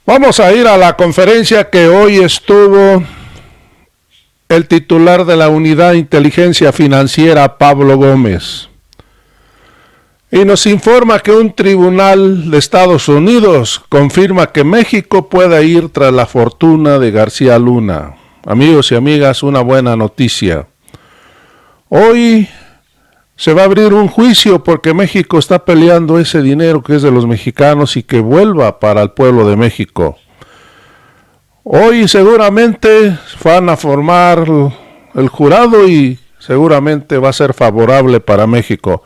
Vamos a ir a la conferencia que hoy estuvo el titular de la Unidad de Inteligencia Financiera, Pablo Gómez. Y nos informa que un tribunal de Estados Unidos confirma que México puede ir tras la fortuna de García Luna. Amigos y amigas, una buena noticia. Hoy se va a abrir un juicio porque México está peleando ese dinero que es de los mexicanos y que vuelva para el pueblo de México. Hoy seguramente van a formar el jurado y seguramente va a ser favorable para México,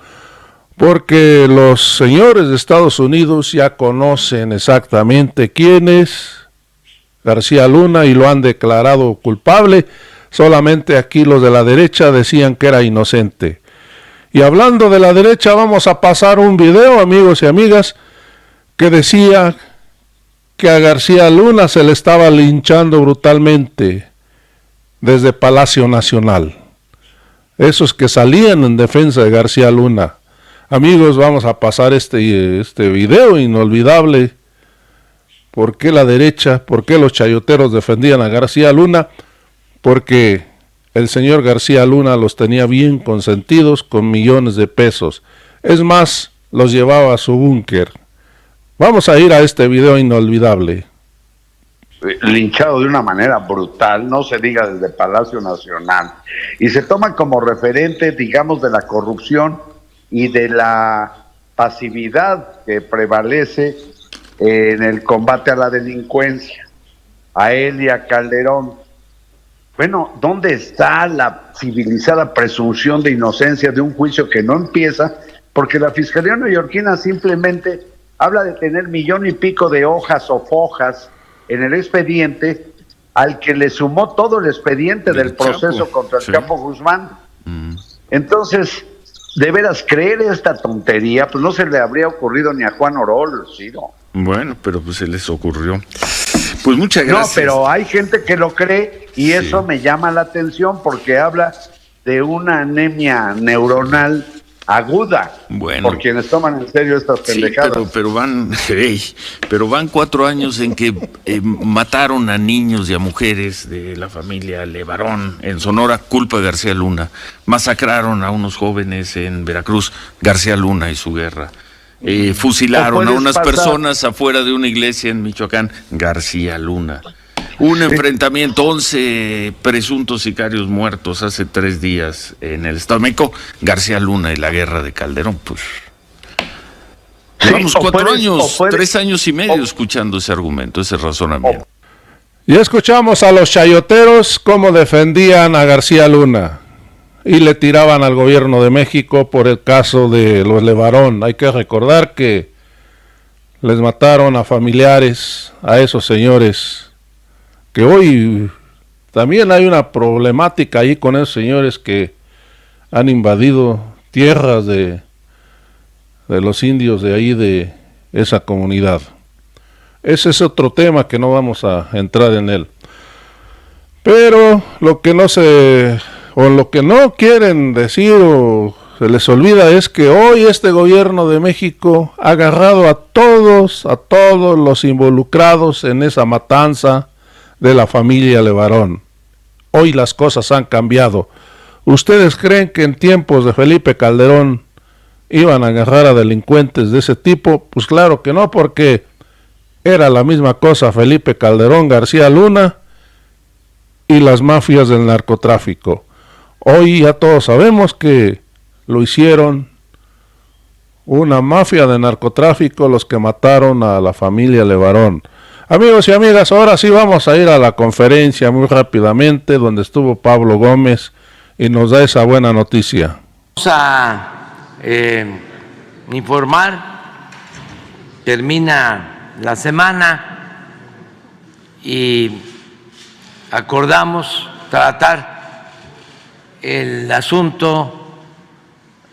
porque los señores de Estados Unidos ya conocen exactamente quién es García Luna y lo han declarado culpable. Solamente aquí los de la derecha decían que era inocente. Y hablando de la derecha, vamos a pasar un video, amigos y amigas, que decía que a García Luna se le estaba linchando brutalmente desde Palacio Nacional. Esos que salían en defensa de García Luna. Amigos, vamos a pasar este video inolvidable. ¿Por qué la derecha, por qué los chayoteros defendían a García Luna? Porque el señor García Luna los tenía bien consentidos con millones de pesos. Es más, los llevaba a su búnker. Vamos a ir a este video inolvidable. Linchado de una manera brutal, no se diga desde Palacio Nacional. Y se toma como referente, digamos, de la corrupción y de la pasividad que prevalece en el combate a la delincuencia. A él y a Calderón. Bueno, ¿dónde está la civilizada presunción de inocencia de un juicio que no empieza? Porque la Fiscalía neoyorquina simplemente habla de tener 1,000,000 y pico de hojas o fojas en el expediente, al que le sumó todo el expediente del proceso contra el Chapo Guzmán. Entonces, de veras, creer esta tontería, pues no se le habría ocurrido ni a Juan Orol, ¿sí? No. Bueno, pero pues se les ocurrió. Pues muchas gracias. No, pero hay gente que lo cree y eso me llama la atención porque habla de una anemia neuronal aguda, bueno, por quienes toman en serio estas pendejadas. Sí, pero van 4 años en que mataron a niños y a mujeres de la familia Levarón en Sonora, culpa de García Luna. Masacraron a unos jóvenes en Veracruz, García Luna y su guerra. Fusilaron a unas personas afuera de una iglesia en Michoacán, García Luna. Un enfrentamiento, 11 presuntos sicarios muertos hace 3 días en el Estado de México, García Luna y la guerra de Calderón, pues. Llevamos 4 años, 3 años y medio escuchando ese argumento, ese razonamiento. Y escuchamos a los chayoteros cómo defendían a García Luna y le tiraban al gobierno de México por el caso de los Levarón. Hay que recordar que les mataron a familiares, a esos señores, que hoy también hay una problemática ahí con esos señores que han invadido tierras de los indios de ahí, de esa comunidad. Ese es otro tema que no vamos a entrar en él. Pero lo que no quieren decir o se les olvida es que hoy este gobierno de México ha agarrado a todos los involucrados en esa matanza de la familia Levarón. Hoy las cosas han cambiado. ¿Ustedes creen que en tiempos de Felipe Calderón iban a agarrar a delincuentes de ese tipo? Pues claro que no, porque era la misma cosa Felipe Calderón, García Luna y las mafias del narcotráfico. Hoy ya todos sabemos que lo hicieron una mafia de narcotráfico los que mataron a la familia Levarón. Amigos y amigas, ahora sí vamos a ir a la conferencia muy rápidamente donde estuvo Pablo Gómez y nos da esa buena noticia. Vamos a informar, termina la semana y acordamos tratar el asunto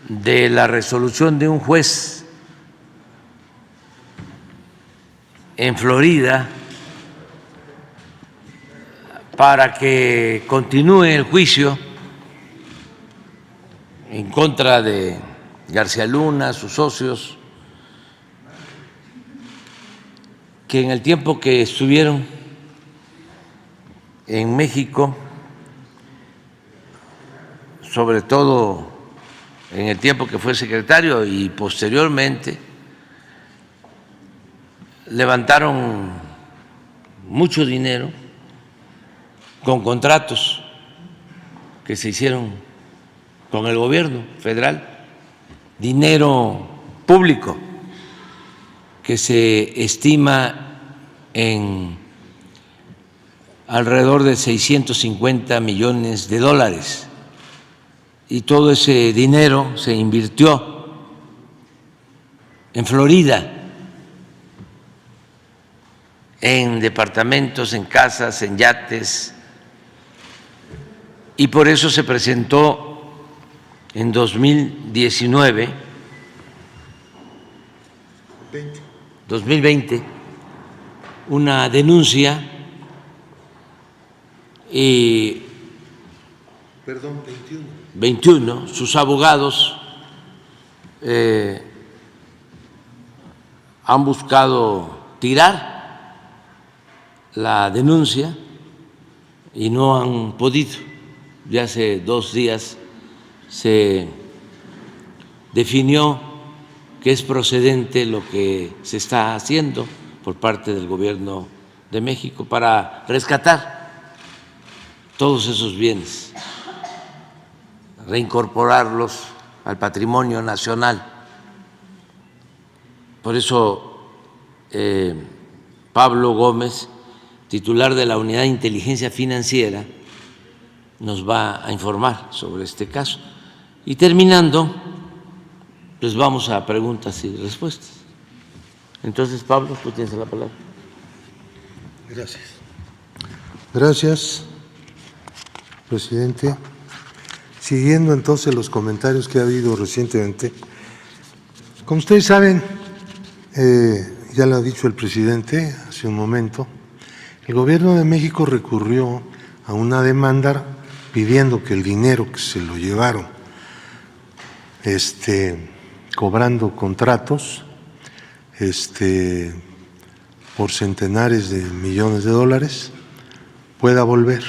de la resolución de un juez en Florida para que continúe el juicio en contra de García Luna, sus socios, que en el tiempo que estuvieron en México, sobre todo en el tiempo que fue secretario y posteriormente, levantaron mucho dinero con contratos que se hicieron con el gobierno federal, dinero público que se estima en alrededor de 650 millones de dólares. Y todo ese dinero se invirtió en Florida, en departamentos, en casas, en yates, y por eso se presentó en 2019, 2020, una denuncia y 21, sus abogados han buscado tirar la denuncia y no han podido. Ya hace 2 días se definió que es procedente lo que se está haciendo por parte del Gobierno de México para rescatar todos esos bienes, reincorporarlos al patrimonio nacional. Por eso Pablo Gómez, titular de la Unidad de Inteligencia Financiera, nos va a informar sobre este caso. Y terminando, pues vamos a preguntas y respuestas. Entonces, Pablo, tú tienes la palabra. Gracias. Gracias, presidente. Siguiendo entonces los comentarios que ha habido recientemente, como ustedes saben, ya lo ha dicho el presidente hace un momento, el Gobierno de México recurrió a una demanda pidiendo que el dinero que se lo llevaron cobrando contratos por centenares de millones de dólares pueda volver.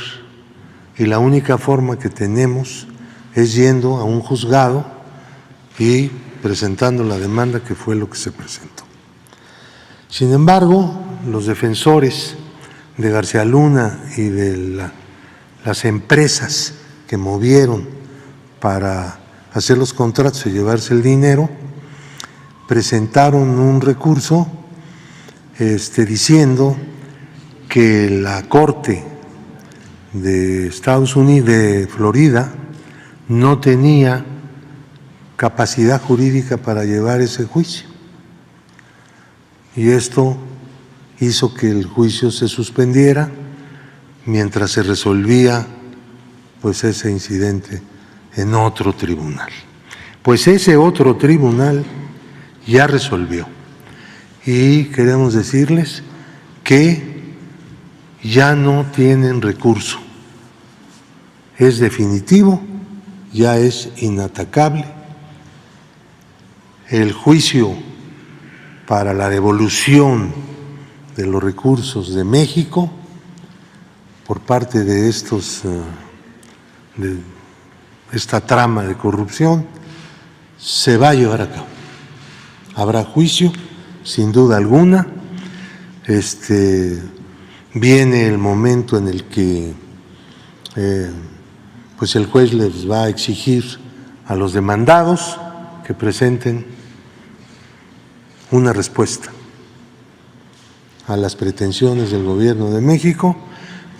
Y la única forma que tenemos es yendo a un juzgado y presentando la demanda, que fue lo que se presentó. Sin embargo, los defensores de García Luna y de las empresas que movieron para hacer los contratos y llevarse el dinero, presentaron un recurso diciendo que la Corte de Estados Unidos, de Florida, no tenía capacidad jurídica para llevar ese juicio. Y esto hizo que el juicio se suspendiera mientras se resolvía pues ese incidente en otro tribunal. Pues ese otro tribunal ya resolvió y queremos decirles que ya no tienen recurso. Es definitivo, ya es inatacable. El juicio para la devolución de los recursos de México por parte de esta trama de corrupción se va a llevar a cabo. Habrá juicio, sin duda alguna. Viene el momento en el que pues el juez les va a exigir a los demandados que presenten una respuesta a las pretensiones del Gobierno de México.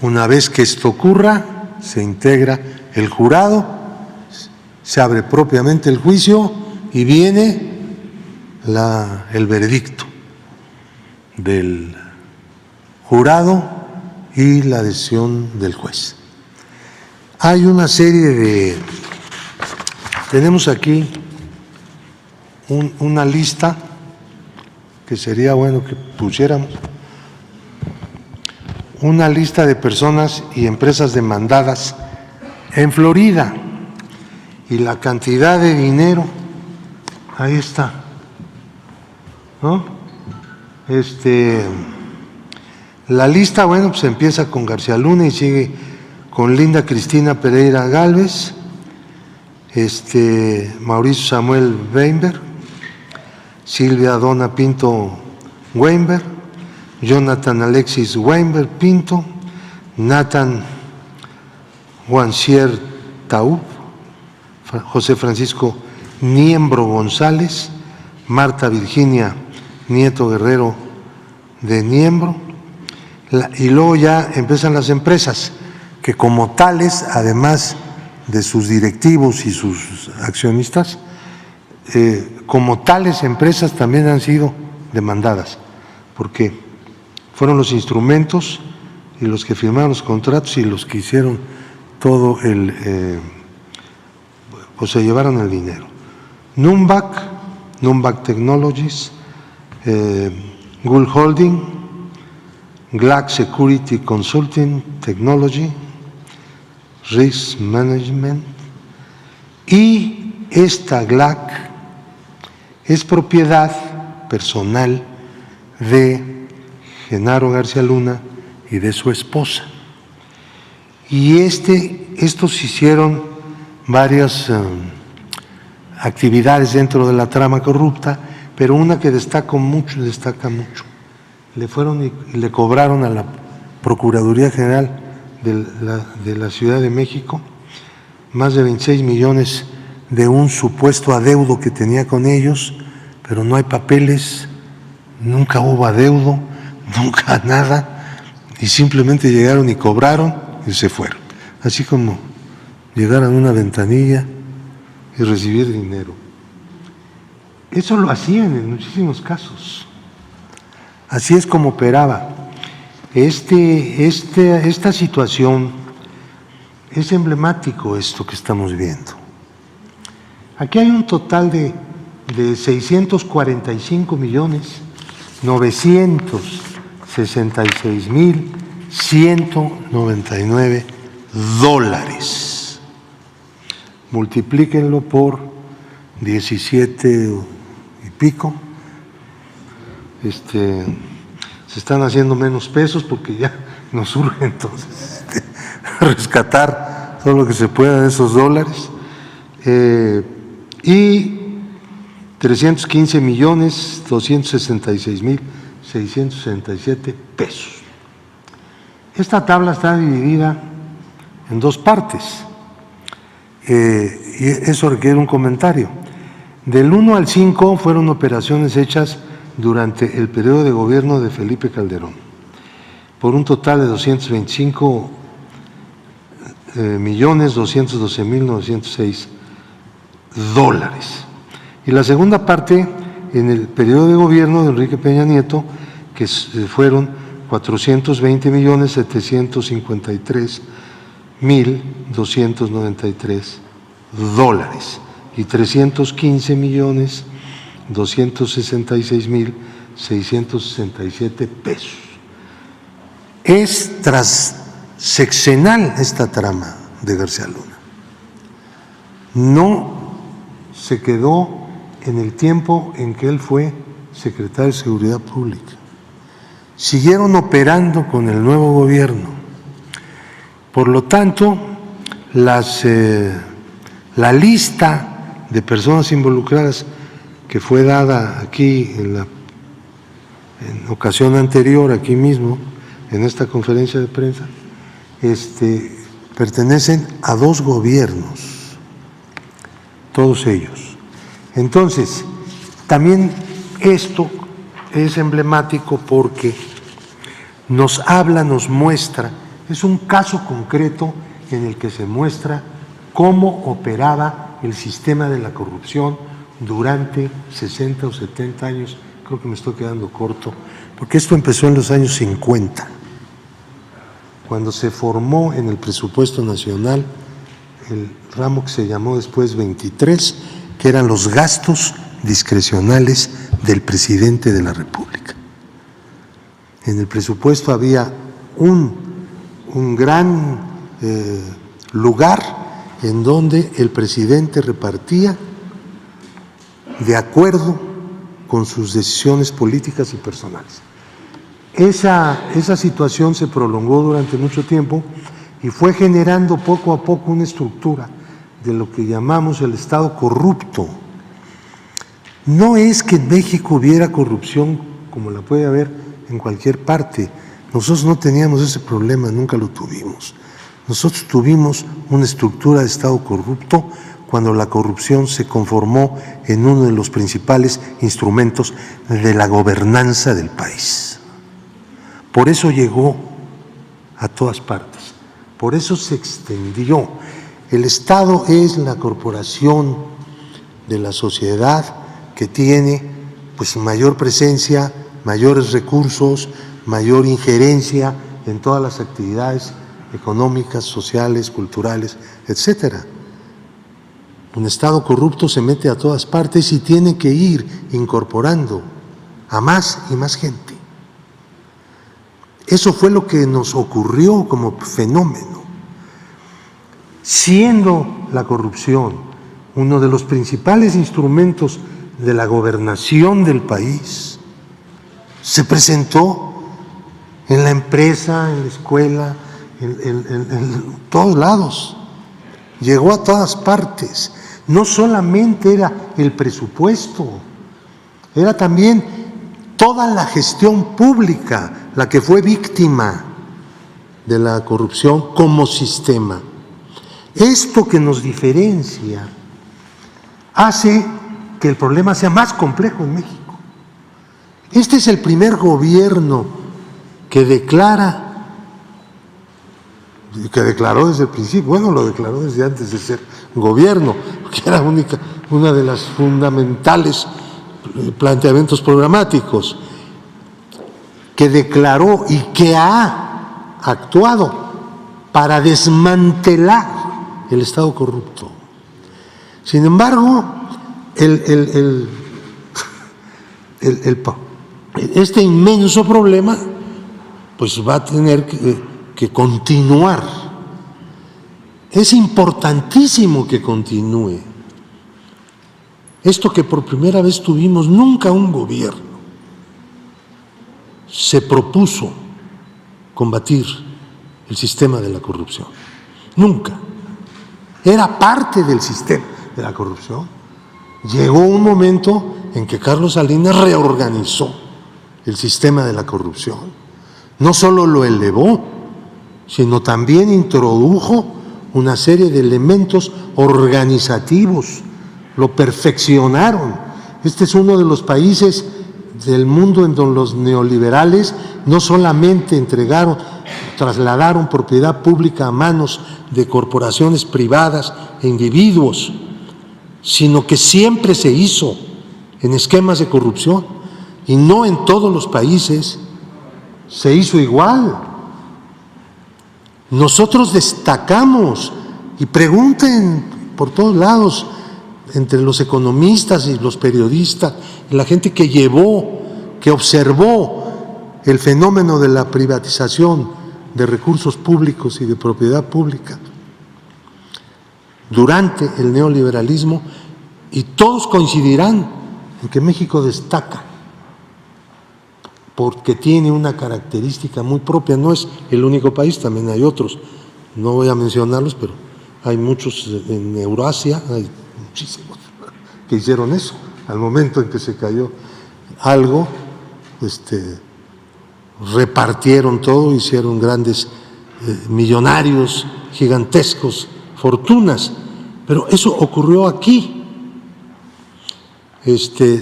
Una vez que esto ocurra, se integra el jurado, se abre propiamente el juicio y viene el veredicto del jurado y la decisión del juez. Hay una serie tenemos aquí una lista que sería bueno que pusiéramos, una lista de personas y empresas demandadas en Florida y la cantidad de dinero, ahí está, ¿no? La lista, bueno, pues empieza con García Luna y sigue con Linda Cristina Pereira Gálvez, Mauricio Samuel Weinberg, Silvia Donna Pinto Weinberg, Jonathan Alexis Weinberg Pinto, Nathan Juancier Taub, José Francisco Niembro González, Marta Virginia Nieto Guerrero de Niembro, y luego ya empiezan las empresas, que como tales, además de sus directivos y sus accionistas, como tales empresas también han sido demandadas, porque fueron los instrumentos y los que firmaron los contratos y los que hicieron todo pues se llevaron el dinero. Numbac Technologies, Gull Holding, GLAC Security Consulting Technology, Risk Management, y esta GLAC es propiedad personal de Genaro García Luna y de su esposa. Y estos hicieron varias actividades dentro de la trama corrupta, pero una que destaca mucho, le cobraron a la Procuraduría General de la Ciudad de México más de 26 millones de un supuesto adeudo que tenía con ellos, pero no hay papeles, nunca hubo adeudo, nunca nada, y simplemente llegaron y cobraron y se fueron, así como llegar a una ventanilla y recibir dinero. Eso lo hacían en muchísimos casos. Así es como operaba. Esta situación es emblemático, esto que estamos viendo. Aquí hay un total de 645.966.199 dólares. Multiplíquenlo por 17 y pico. Se están haciendo menos pesos porque ya nos urge entonces rescatar todo lo que se pueda de esos dólares. Y 315.266.667 pesos. Esta tabla está dividida en dos partes, y eso requiere un comentario. Del 1 al 5 fueron operaciones hechas durante el periodo de gobierno de Felipe Calderón, por un total de 225.212.906 dólares. Y la segunda parte, en el periodo de gobierno de Enrique Peña Nieto, que fueron 420.753.293 dólares y 315.266.667 pesos. Es transseccional esta trama de García Luna. No se quedó en el tiempo en que él fue secretario de Seguridad Pública. Siguieron operando con el nuevo gobierno. Por lo tanto, la lista de personas involucradas que fue dada aquí en ocasión anterior, aquí mismo, en esta conferencia de prensa, pertenecen a dos gobiernos, todos ellos. Entonces, también esto es emblemático porque nos habla, nos muestra, es un caso concreto en el que se muestra cómo operaba el sistema de la corrupción durante 60 o 70 años. Creo que me estoy quedando corto, porque esto empezó en los años 50, cuando se formó en el presupuesto nacional el ramo que se llamó después 23, que eran los gastos discrecionales del presidente de la República. En el presupuesto había un gran lugar en donde el presidente repartía de acuerdo con sus decisiones políticas y personales. Esa situación se prolongó durante mucho tiempo y fue generando poco a poco una estructura de lo que llamamos el Estado corrupto. No es que en México hubiera corrupción como la puede haber en cualquier parte. Nosotros no teníamos ese problema, nunca lo tuvimos. Nosotros tuvimos una estructura de Estado corrupto cuando la corrupción se conformó en uno de los principales instrumentos de la gobernanza del país. Por eso llegó a todas partes, por eso se extendió. El Estado es la corporación de la sociedad que tiene pues mayor presencia, mayores recursos, mayor injerencia en todas las actividades económicas, sociales, culturales, etcétera. Un Estado corrupto se mete a todas partes y tiene que ir incorporando a más y más gente. Eso fue lo que nos ocurrió como fenómeno. Siendo la corrupción uno de los principales instrumentos de la gobernación del país, se presentó en la empresa, en la escuela, en todos lados, llegó a todas partes. No solamente era el presupuesto, era también toda la gestión pública la que fue víctima de la corrupción como sistema. Esto que nos diferencia hace que el problema sea más complejo en México. Este es el primer gobierno que declaró desde el principio, bueno, lo declaró desde antes de ser gobierno, que era una de las fundamentales planteamientos programáticos, que declaró y que ha actuado para desmantelar el Estado corrupto. Sin embargo, este inmenso problema pues va a tener que continuar. Es importantísimo que continúe. Esto que por primera vez tuvimos, nunca un gobierno se propuso combatir el sistema de la corrupción. Nunca. Era parte del sistema de la corrupción. Llegó un momento en que Carlos Salinas reorganizó el sistema de la corrupción. No solo lo elevó, sino también introdujo una serie de elementos organizativos, lo perfeccionaron. Este es uno de los países del mundo en donde los neoliberales no solamente trasladaron propiedad pública a manos de corporaciones privadas e individuos, sino que siempre se hizo en esquemas de corrupción y no en todos los países se hizo igual. Nosotros destacamos, y pregunten por todos lados, entre los economistas y los periodistas, la gente que observó el fenómeno de la privatización de recursos públicos y de propiedad pública durante el neoliberalismo, y todos coincidirán en que México destaca porque tiene una característica muy propia. No es el único país, también hay otros, no voy a mencionarlos, pero hay muchos en Eurasia, hay muchísimos que hicieron eso. Al momento en que se cayó algo, repartieron todo, hicieron grandes millonarios, gigantescos, fortunas, pero eso ocurrió aquí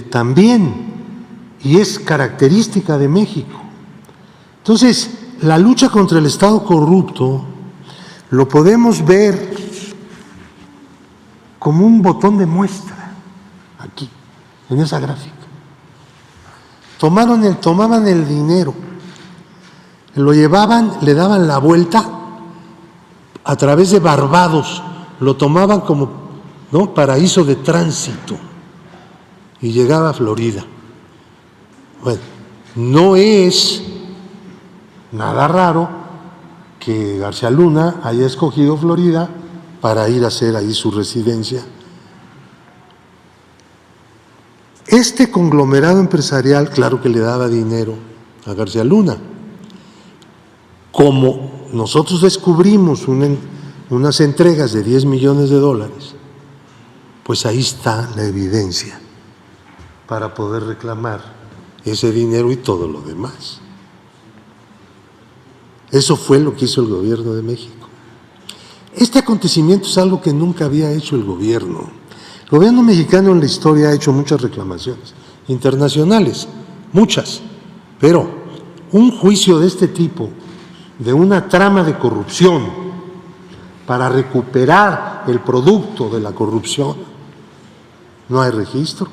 también, y es característica de México. Entonces, la lucha contra el Estado corrupto lo podemos ver como un botón de muestra aquí, en esa gráfica. Tomaban el dinero, lo llevaban, le daban la vuelta a través de Barbados, lo tomaban como paraíso de tránsito y llegaba a Florida. Bueno, no es nada raro que García Luna haya escogido Florida para ir a hacer ahí su residencia. Este conglomerado empresarial, claro que le daba dinero a García Luna. Como nosotros descubrimos unas entregas de 10 millones de dólares, pues ahí está la evidencia para poder reclamar ese dinero y todo lo demás. Eso fue lo que hizo el gobierno de México. Este acontecimiento es algo que nunca había hecho el gobierno. El gobierno mexicano en la historia ha hecho muchas reclamaciones internacionales, muchas, pero un juicio de este tipo, de una trama de corrupción para recuperar el producto de la corrupción, no hay registro.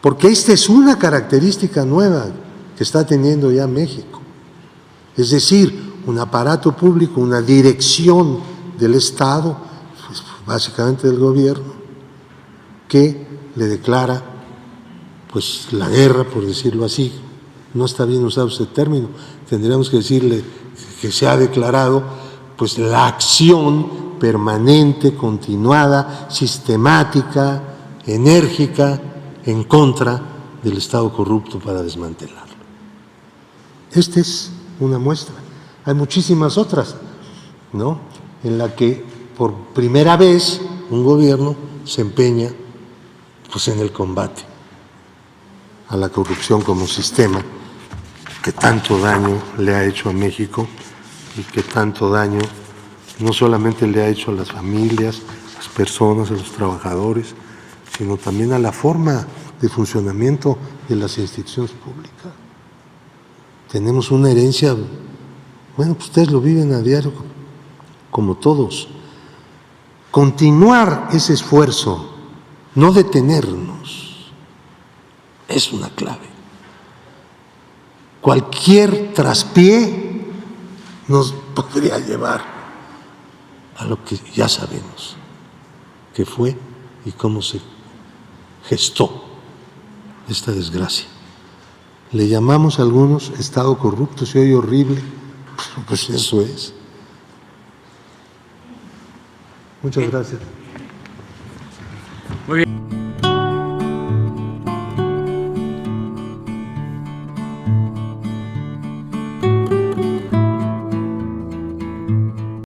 Porque esta es una característica nueva que está teniendo ya México. Es decir, un aparato público, una dirección del Estado, pues básicamente del gobierno, que le declara pues la guerra, por decirlo así. No está bien usado este término, tendríamos que decirle que se ha declarado pues la acción permanente, continuada, sistemática, enérgica, en contra del Estado corrupto para desmantelarlo. Esta es una muestra. Hay muchísimas otras, ¿no?, en la que por primera vez un gobierno se empeña pues en el combate a la corrupción como sistema que tanto daño le ha hecho a México y que tanto daño no solamente le ha hecho a las familias, a las personas, a los trabajadores, sino también a la forma de funcionamiento de las instituciones públicas. Tenemos una herencia, bueno, pues ustedes lo viven a diario, como todos. Continuar ese esfuerzo, no detenernos, es una clave. Cualquier traspié nos podría llevar a lo que ya sabemos que fue y cómo se gestó esta desgracia. Le llamamos a algunos Estado corrupto, se oye horrible, pues eso es. Muchas gracias.